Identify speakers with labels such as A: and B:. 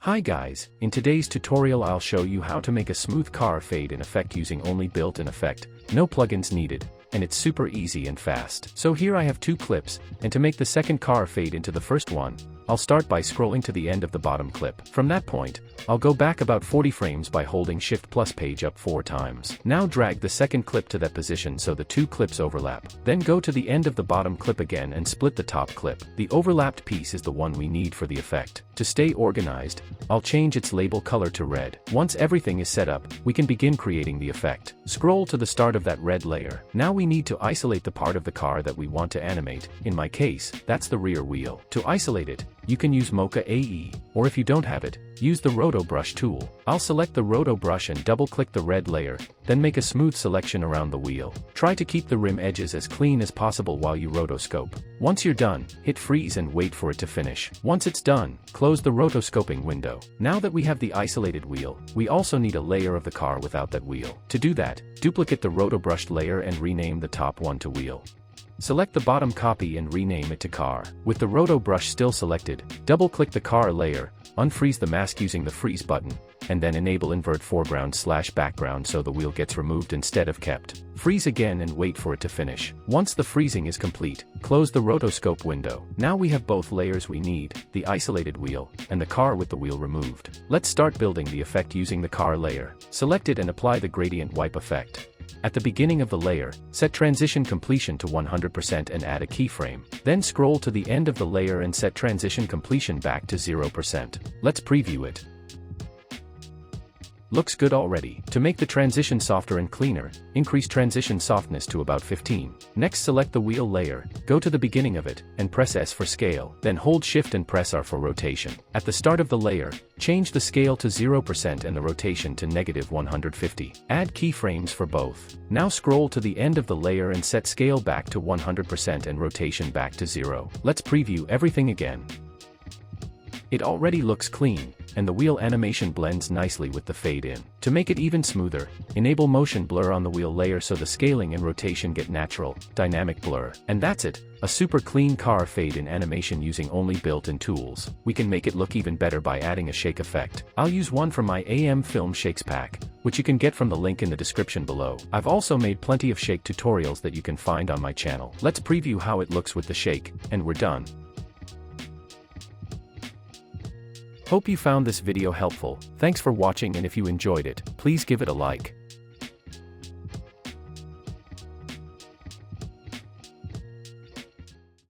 A: Hi guys, in today's tutorial I'll show you how to make a smooth car fade in effect using only built-in effect, no plugins needed, and it's super easy and fast. So here I have two clips, and to make the second car fade into the first one, I'll start by scrolling to the end of the bottom clip. From that point, I'll go back about 40 frames by holding Shift plus page up 4 times. Now drag the second clip to that position so the two clips overlap. Then go to the end of the bottom clip again and split the top clip. The overlapped piece is the one we need for the effect. To stay organized, I'll change its label color to red. Once everything is set up, we can begin creating the effect. Scroll to the start of that red layer. Now we need to isolate the part of the car that we want to animate. In my case, that's the rear wheel. To isolate it, you can use Mocha AE, or if you don't have it, use the Roto Brush tool. I'll select the Roto Brush and double-click the red layer, then make a smooth selection around the wheel. Try to keep the rim edges as clean as possible while you rotoscope. Once you're done, hit freeze and wait for it to finish. Once it's done, close the rotoscoping window. Now that we have the isolated wheel, we also need a layer of the car without that wheel. To do that, duplicate the Roto Brushed layer and rename the top one to wheel. Select the bottom copy and rename it to car. With the Roto Brush still selected, double-click the car layer, unfreeze the mask using the freeze button, and then enable invert foreground/background so the wheel gets removed instead of kept. Freeze again and wait for it to finish. Once the freezing is complete, close the rotoscope window. Now we have both layers we need, the isolated wheel, and the car with the wheel removed. Let's start building the effect using the car layer. Select it and apply the gradient wipe effect. At the beginning of the layer, set transition completion to 100% and add a keyframe. Then scroll to the end of the layer and set transition completion back to 0%. Let's preview it. Looks good already. To make the transition softer and cleaner, increase transition softness to about 15. Next select the wheel layer, go to the beginning of it, and press S for scale. Then hold Shift and press R for rotation. At the start of the layer, change the scale to 0% and the rotation to -150. Add keyframes for both. Now scroll to the end of the layer and set scale back to 100% and rotation back to 0. Let's preview everything again. It already looks clean, and the wheel animation blends nicely with the fade in. To make it even smoother, enable motion blur on the wheel layer so the scaling and rotation get natural, dynamic blur. And that's it, a super clean car fade in animation using only built-in tools. We can make it look even better by adding a shake effect. I'll use one from my AM Film Shakes pack, which you can get from the link in the description below. I've also made plenty of shake tutorials that you can find on my channel. Let's preview how it looks with the shake, and we're done. Hope you found this video helpful. Thanks for watching, and if you enjoyed it, please give it a like.